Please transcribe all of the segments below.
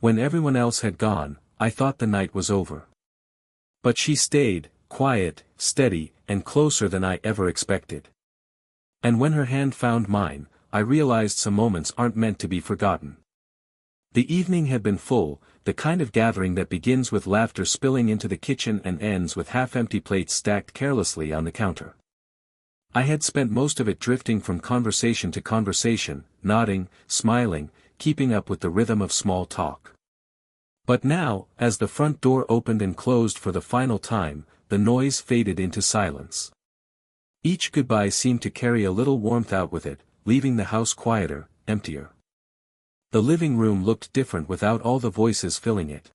When everyone else had gone, I thought the night was over. But she stayed, quiet, steady, and closer than I ever expected. And when her hand found mine, I realized some moments aren't meant to be forgotten. The evening had been full, the kind of gathering that begins with laughter spilling into the kitchen and ends with half-empty plates stacked carelessly on the counter. I had spent most of it drifting from conversation to conversation, nodding, smiling, keeping up with the rhythm of small talk. But now, as the front door opened and closed for the final time, the noise faded into silence. Each goodbye seemed to carry a little warmth out with it, leaving the house quieter, emptier. The living room looked different without all the voices filling it.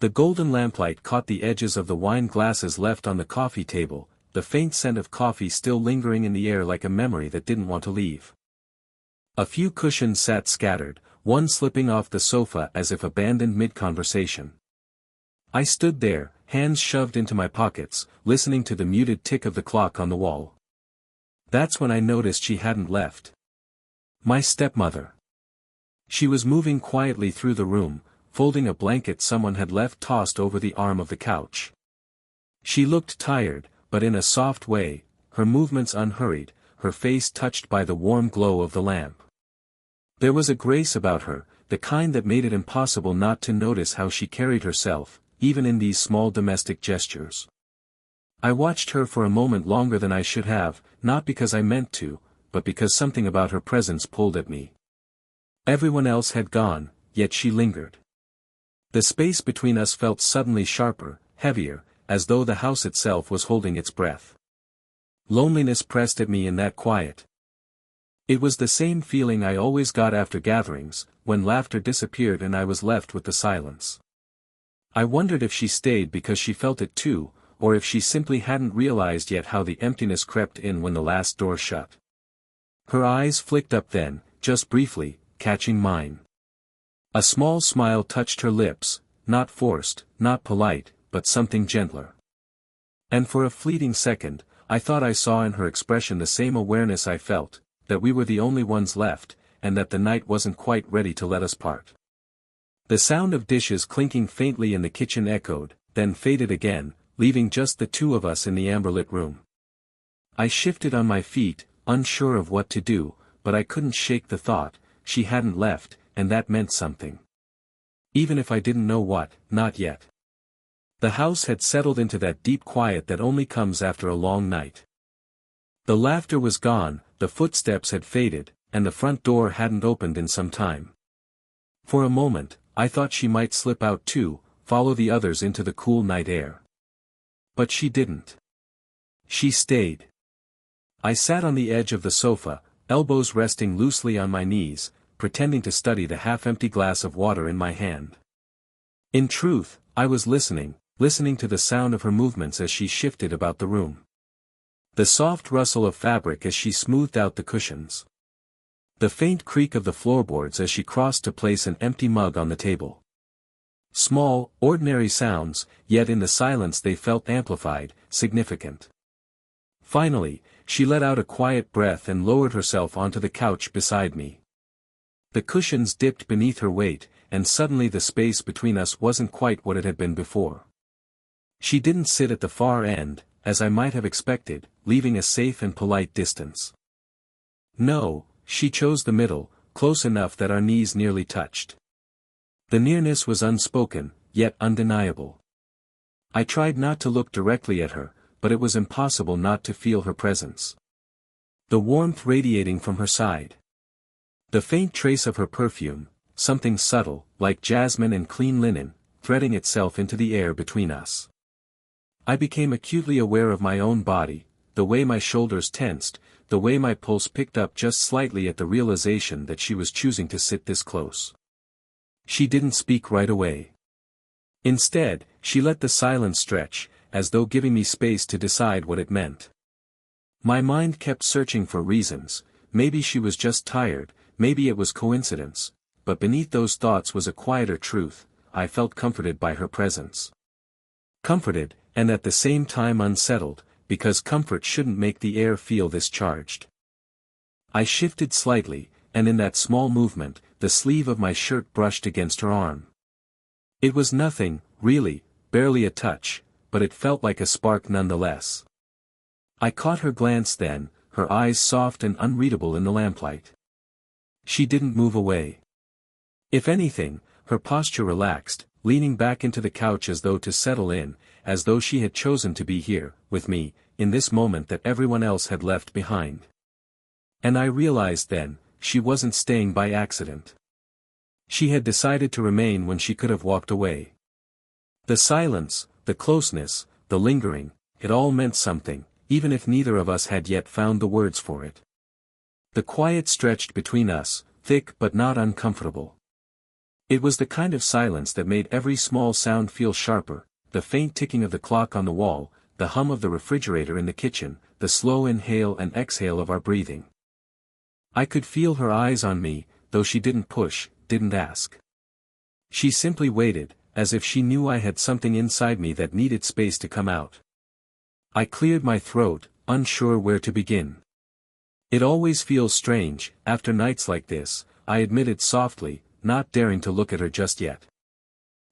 The golden lamplight caught the edges of the wine glasses left on the coffee table, the faint scent of coffee still lingering in the air like a memory that didn't want to leave. A few cushions sat scattered, one slipping off the sofa as if abandoned mid-conversation. I stood there, hands shoved into my pockets, listening to the muted tick of the clock on the wall. That's when I noticed she hadn't left. My stepmother. She was moving quietly through the room, folding a blanket someone had left tossed over the arm of the couch. She looked tired, but in a soft way, her movements unhurried, her face touched by the warm glow of the lamp. There was a grace about her, the kind that made it impossible not to notice how she carried herself, even in these small domestic gestures. I watched her for a moment longer than I should have, not because I meant to, but because something about her presence pulled at me. Everyone else had gone, yet she lingered. The space between us felt suddenly sharper, heavier, as though the house itself was holding its breath. Loneliness pressed at me in that quiet. It was the same feeling I always got after gatherings, when laughter disappeared and I was left with the silence. I wondered if she stayed because she felt it too, or if she simply hadn't realized yet how the emptiness crept in when the last door shut. Her eyes flicked up then, just briefly, catching mine. A small smile touched her lips, not forced, not polite, but something gentler. And for a fleeting second, I thought I saw in her expression the same awareness I felt, that we were the only ones left, and that the night wasn't quite ready to let us part. The sound of dishes clinking faintly in the kitchen echoed, then faded again, leaving just the two of us in the amber-lit room. I shifted on my feet, unsure of what to do, but I couldn't shake the thought, she hadn't left, and that meant something. Even if I didn't know what, not yet. The house had settled into that deep quiet that only comes after a long night. The laughter was gone, the footsteps had faded, and the front door hadn't opened in some time. For a moment, I thought she might slip out too, follow the others into the cool night air. But she didn't. She stayed. I sat on the edge of the sofa, elbows resting loosely on my knees, pretending to study the half-empty glass of water in my hand. In truth, I was listening to the sound of her movements as she shifted about the room. The soft rustle of fabric as she smoothed out the cushions. The faint creak of the floorboards as she crossed to place an empty mug on the table. Small, ordinary sounds, yet in the silence they felt amplified, significant. Finally, she let out a quiet breath and lowered herself onto the couch beside me. The cushions dipped beneath her weight, and suddenly the space between us wasn't quite what it had been before. She didn't sit at the far end, as I might have expected, leaving a safe and polite distance. No, she chose the middle, close enough that our knees nearly touched. The nearness was unspoken, yet undeniable. I tried not to look directly at her, but it was impossible not to feel her presence. The warmth radiating from her side. The faint trace of her perfume, something subtle, like jasmine and clean linen, threading itself into the air between us. I became acutely aware of my own body, the way my shoulders tensed, the way my pulse picked up just slightly at the realization that she was choosing to sit this close. She didn't speak right away. Instead, she let the silence stretch, as though giving me space to decide what it meant. My mind kept searching for reasons, maybe she was just tired, maybe it was coincidence, but beneath those thoughts was a quieter truth. I felt comforted by her presence. Comforted, and at the same time unsettled, because comfort shouldn't make the air feel this charged. I shifted slightly, and in that small movement, the sleeve of my shirt brushed against her arm. It was nothing, really, barely a touch, but it felt like a spark nonetheless. I caught her glance then, her eyes soft and unreadable in the lamplight. She didn't move away. If anything, her posture relaxed, leaning back into the couch as though to settle in, as though she had chosen to be here, with me, in this moment that everyone else had left behind. And I realized then, she wasn't staying by accident. She had decided to remain when she could have walked away. The silence, the closeness, the lingering, it all meant something, even if neither of us had yet found the words for it. The quiet stretched between us, thick but not uncomfortable. It was the kind of silence that made every small sound feel sharper, the faint ticking of the clock on the wall, the hum of the refrigerator in the kitchen, the slow inhale and exhale of our breathing. I could feel her eyes on me, though she didn't push, didn't ask. She simply waited, as if she knew I had something inside me that needed space to come out. I cleared my throat, unsure where to begin. It always feels strange, after nights like this, I admitted softly, not daring to look at her just yet.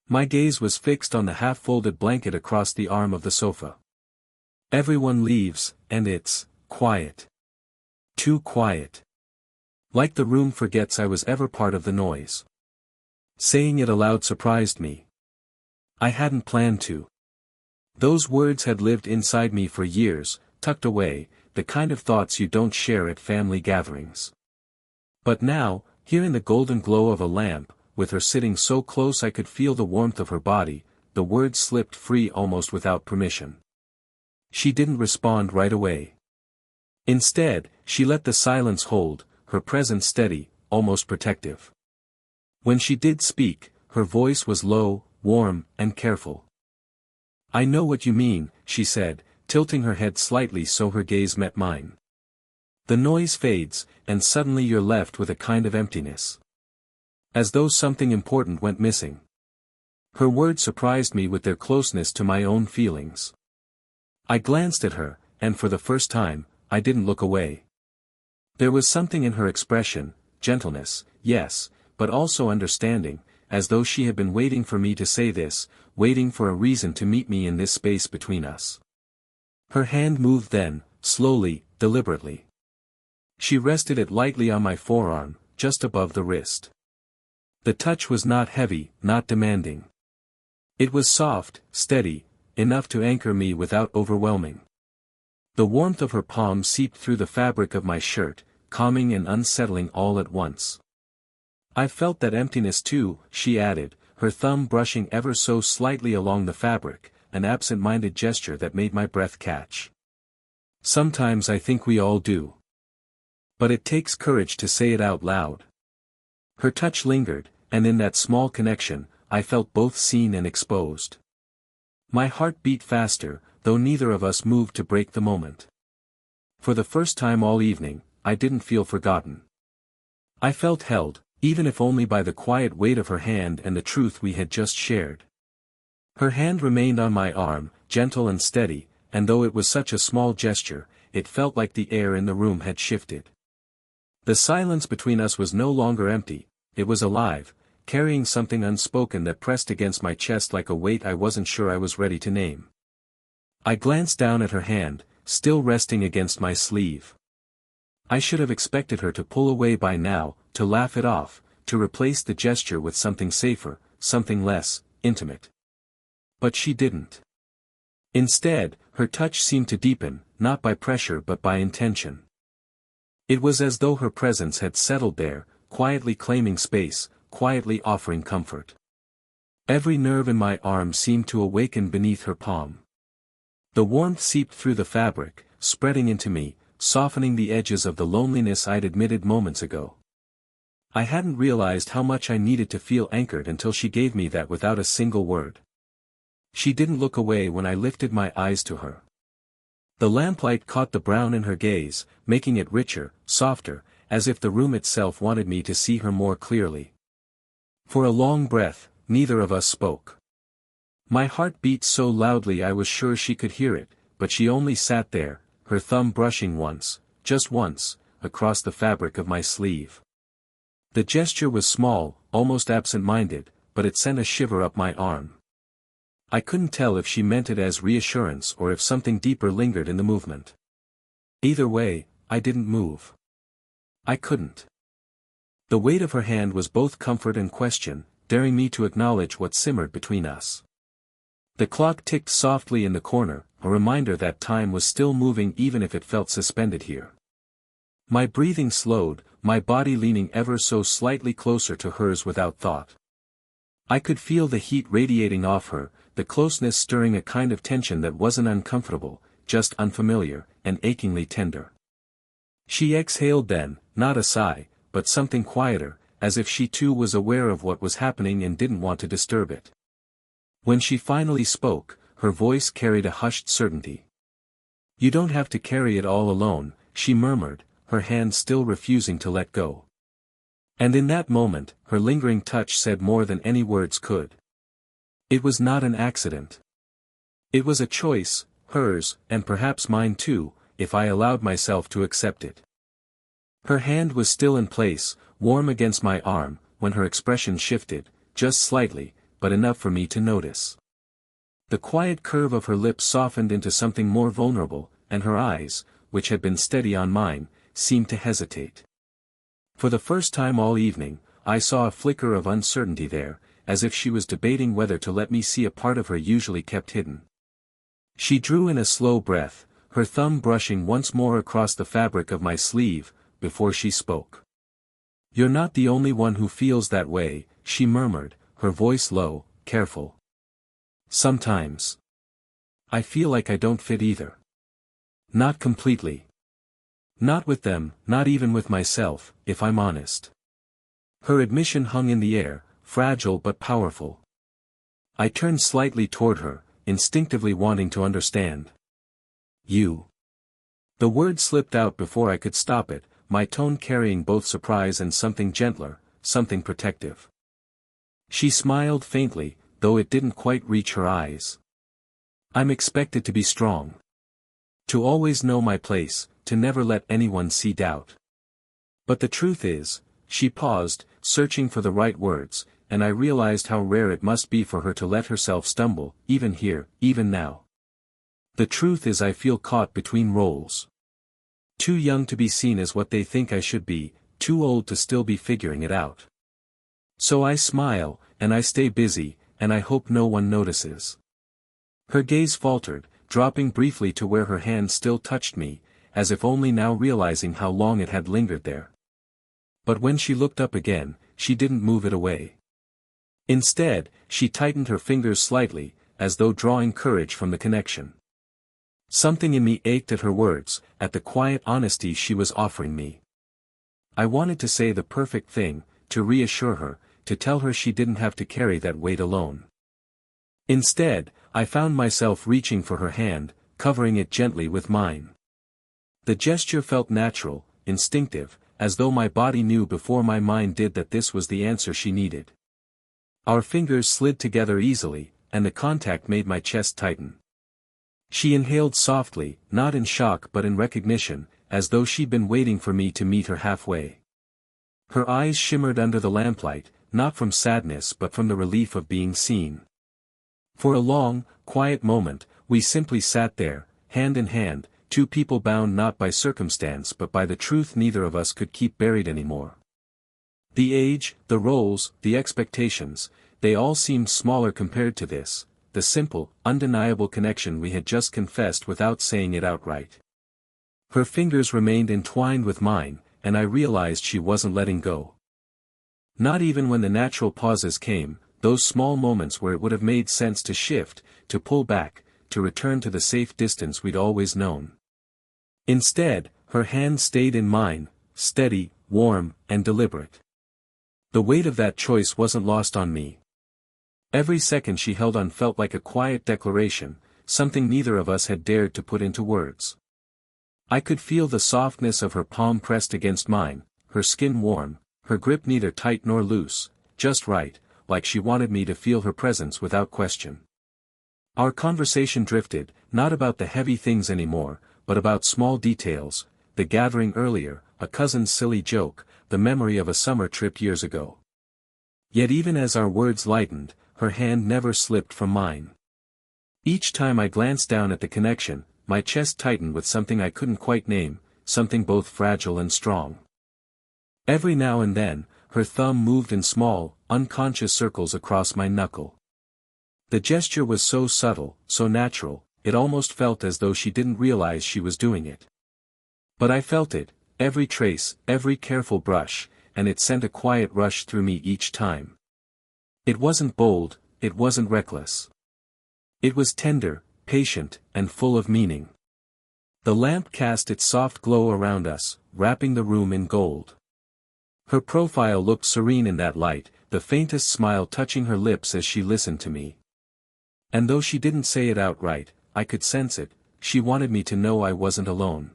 My gaze was fixed on the half-folded blanket across the arm of the sofa. Everyone leaves, and it's quiet. Too quiet. Like the room forgets I was ever part of the noise. Saying it aloud surprised me. I hadn't planned to. Those words had lived inside me for years, tucked away, the kind of thoughts you don't share at family gatherings. But now, here in the golden glow of a lamp, with her sitting so close I could feel the warmth of her body, the words slipped free almost without permission. She didn't respond right away. Instead, she let the silence hold, her presence steady, almost protective. When she did speak, her voice was low, warm, and careful. "I know what you mean," she said, tilting her head slightly so her gaze met mine. "The noise fades, and suddenly you're left with a kind of emptiness. As though something important went missing." Her words surprised me with their closeness to my own feelings. I glanced at her, and for the first time, I didn't look away. There was something in her expression, gentleness, yes, but also understanding, as though she had been waiting for me to say this, waiting for a reason to meet me in this space between us. Her hand moved then, slowly, deliberately. She rested it lightly on my forearm, just above the wrist. The touch was not heavy, not demanding. It was soft, steady, enough to anchor me without overwhelming. The warmth of her palm seeped through the fabric of my shirt, calming and unsettling all at once. "I felt that emptiness too," she added, her thumb brushing ever so slightly along the fabric, an absent-minded gesture that made my breath catch. "Sometimes I think we all do. But it takes courage to say it out loud." Her touch lingered, and in that small connection, I felt both seen and exposed. My heart beat faster, though neither of us moved to break the moment. For the first time all evening, I didn't feel forgotten. I felt held, even if only by the quiet weight of her hand and the truth we had just shared. Her hand remained on my arm, gentle and steady, and though it was such a small gesture, it felt like the air in the room had shifted. The silence between us was no longer empty, it was alive, carrying something unspoken that pressed against my chest like a weight I wasn't sure I was ready to name. I glanced down at her hand, still resting against my sleeve. I should have expected her to pull away by now, to laugh it off, to replace the gesture with something safer, something less intimate. But she didn't. Instead, her touch seemed to deepen, not by pressure but by intention. It was as though her presence had settled there, quietly claiming space, quietly offering comfort. Every nerve in my arm seemed to awaken beneath her palm. The warmth seeped through the fabric, spreading into me, softening the edges of the loneliness I'd admitted moments ago. I hadn't realized how much I needed to feel anchored until she gave me that without a single word. She didn't look away when I lifted my eyes to her. The lamplight caught the brown in her gaze, making it richer, softer, as if the room itself wanted me to see her more clearly. For a long breath, neither of us spoke. My heart beat so loudly I was sure she could hear it, but she only sat there, her thumb brushing once, just once, across the fabric of my sleeve. The gesture was small, almost absent-minded, but it sent a shiver up my arm. I couldn't tell if she meant it as reassurance or if something deeper lingered in the movement. Either way, I didn't move. I couldn't. The weight of her hand was both comfort and question, daring me to acknowledge what simmered between us. The clock ticked softly in the corner, a reminder that time was still moving even if it felt suspended here. My breathing slowed, my body leaning ever so slightly closer to hers without thought. I could feel the heat radiating off her, the closeness stirring a kind of tension that wasn't uncomfortable, just unfamiliar, and achingly tender. She exhaled then, not a sigh, but something quieter, as if she too was aware of what was happening and didn't want to disturb it. When she finally spoke, her voice carried a hushed certainty. "You don't have to carry it all alone," she murmured, her hand still refusing to let go. And in that moment, her lingering touch said more than any words could. It was not an accident. It was a choice, hers, and perhaps mine too, if I allowed myself to accept it. Her hand was still in place, warm against my arm, when her expression shifted, just slightly, but enough for me to notice. The quiet curve of her lips softened into something more vulnerable, and her eyes, which had been steady on mine, seemed to hesitate. For the first time all evening, I saw a flicker of uncertainty there, as if she was debating whether to let me see a part of her usually kept hidden. She drew in a slow breath, her thumb brushing once more across the fabric of my sleeve, before she spoke. "You're not the only one who feels that way," she murmured, her voice low, careful. "Sometimes I feel like I don't fit either. Not completely. Not with them, not even with myself, if I'm honest." Her admission hung in the air, fragile but powerful. I turned slightly toward her, instinctively wanting to understand. "You." The word slipped out before I could stop it, my tone carrying both surprise and something gentler, something protective. She smiled faintly, though it didn't quite reach her eyes. "I'm expected to be strong. To always know my place, to never let anyone see doubt. But the truth is," she paused, searching for the right words, and I realized how rare it must be for her to let herself stumble, even here, even now. "The truth is I feel caught between roles. Too young to be seen as what they think I should be, too old to still be figuring it out. So I smile, and I stay busy, and I hope no one notices." Her gaze faltered, dropping briefly to where her hand still touched me, as if only now realizing how long it had lingered there. But when she looked up again, she didn't move it away. Instead, she tightened her fingers slightly, as though drawing courage from the connection. Something in me ached at her words, at the quiet honesty she was offering me. I wanted to say the perfect thing, to reassure her, to tell her she didn't have to carry that weight alone. Instead, I found myself reaching for her hand, covering it gently with mine. The gesture felt natural, instinctive, as though my body knew before my mind did that this was the answer she needed. Our fingers slid together easily, and the contact made my chest tighten. She inhaled softly, not in shock but in recognition, as though she'd been waiting for me to meet her halfway. Her eyes shimmered under the lamplight, not from sadness but from the relief of being seen. For a long, quiet moment, we simply sat there, hand in hand, two people bound not by circumstance but by the truth neither of us could keep buried anymore. The age, the roles, the expectations, they all seemed smaller compared to this, the simple, undeniable connection we had just confessed without saying it outright. Her fingers remained entwined with mine, and I realized she wasn't letting go. Not even when the natural pauses came, those small moments where it would have made sense to shift, to pull back, to return to the safe distance we'd always known. Instead, her hand stayed in mine, steady, warm, and deliberate. The weight of that choice wasn't lost on me. Every second she held on felt like a quiet declaration, something neither of us had dared to put into words. I could feel the softness of her palm pressed against mine, her skin warm, her grip neither tight nor loose, just right, like she wanted me to feel her presence without question. Our conversation drifted, not about the heavy things anymore, but about small details, the gathering earlier, a cousin's silly joke, the memory of a summer trip years ago. Yet even as our words lightened, her hand never slipped from mine. Each time I glanced down at the connection, my chest tightened with something I couldn't quite name, something both fragile and strong. Every now and then, her thumb moved in small, unconscious circles across my knuckle. The gesture was so subtle, so natural, it almost felt as though she didn't realize she was doing it. But I felt it, every trace, every careful brush, and it sent a quiet rush through me each time. It wasn't bold, it wasn't reckless. It was tender, patient, and full of meaning. The lamp cast its soft glow around us, wrapping the room in gold. Her profile looked serene in that light, the faintest smile touching her lips as she listened to me. And though she didn't say it outright, I could sense it, she wanted me to know I wasn't alone.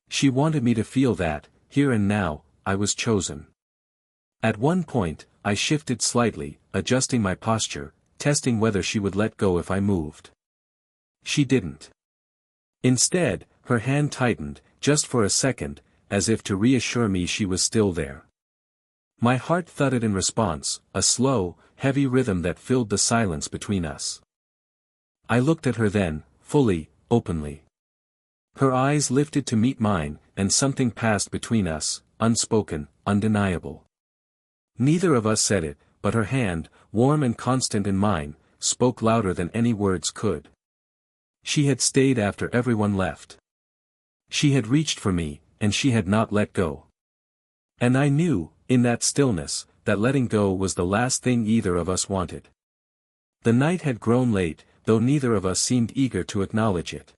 She wanted me to feel that, here and now, I was chosen. At one point, I shifted slightly, adjusting my posture, testing whether she would let go if I moved. She didn't. Instead, her hand tightened, just for a second, as if to reassure me she was still there. My heart thudded in response, a slow, heavy rhythm that filled the silence between us. I looked at her then, fully, openly. Her eyes lifted to meet mine, and something passed between us, unspoken, undeniable. Neither of us said it, but her hand, warm and constant in mine, spoke louder than any words could. She had stayed after everyone left. She had reached for me, and she had not let go. And I knew, in that stillness, that letting go was the last thing either of us wanted. The night had grown late, though neither of us seemed eager to acknowledge it.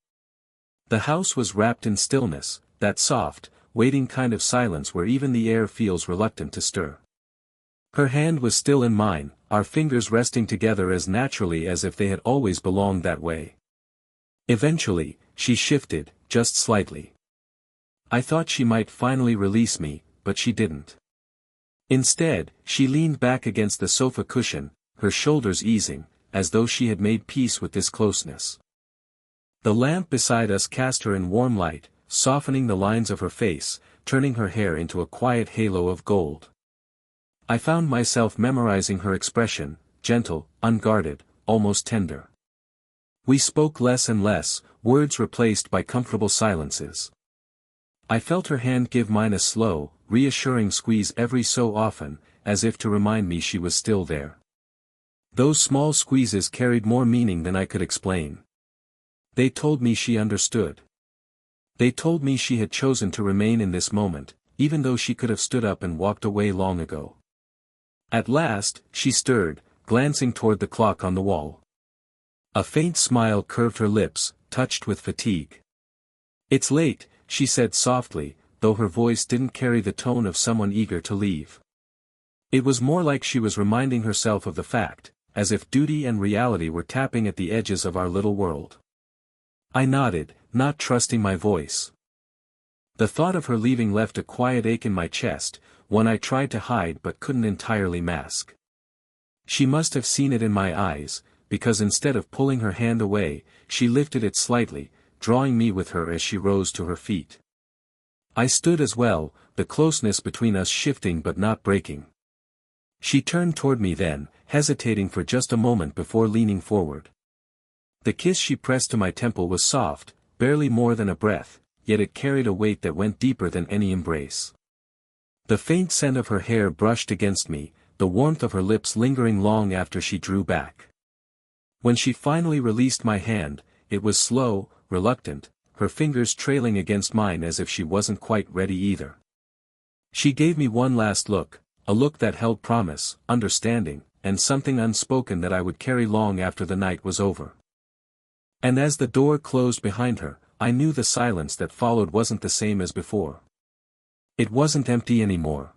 The house was wrapped in stillness, that soft, waiting kind of silence where even the air feels reluctant to stir. Her hand was still in mine, our fingers resting together as naturally as if they had always belonged that way. Eventually, she shifted, just slightly. I thought she might finally release me, but she didn't. Instead, she leaned back against the sofa cushion, her shoulders easing, as though she had made peace with this closeness. The lamp beside us cast her in warm light, softening the lines of her face, turning her hair into a quiet halo of gold. I found myself memorizing her expression, gentle, unguarded, almost tender. We spoke less and less, words replaced by comfortable silences. I felt her hand give mine a slow, reassuring squeeze every so often, as if to remind me she was still there. Those small squeezes carried more meaning than I could explain. They told me she understood. They told me she had chosen to remain in this moment, even though she could have stood up and walked away long ago. At last, she stirred, glancing toward the clock on the wall. A faint smile curved her lips, touched with fatigue. "It's late," she said softly, though her voice didn't carry the tone of someone eager to leave. It was more like she was reminding herself of the fact, as if duty and reality were tapping at the edges of our little world. I nodded, not trusting my voice. The thought of her leaving left a quiet ache in my chest, one I tried to hide but couldn't entirely mask. She must have seen it in my eyes, because instead of pulling her hand away, she lifted it slightly, drawing me with her as she rose to her feet. I stood as well, the closeness between us shifting but not breaking. She turned toward me then, hesitating for just a moment before leaning forward. The kiss she pressed to my temple was soft, barely more than a breath, yet it carried a weight that went deeper than any embrace. The faint scent of her hair brushed against me, the warmth of her lips lingering long after she drew back. When she finally released my hand, it was slow, reluctant, her fingers trailing against mine as if she wasn't quite ready either. She gave me one last look, a look that held promise, understanding, and something unspoken that I would carry long after the night was over. And as the door closed behind her, I knew the silence that followed wasn't the same as before. It wasn't empty anymore.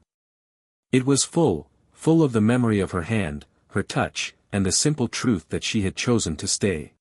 It was full of the memory of her hand, her touch, and the simple truth that she had chosen to stay.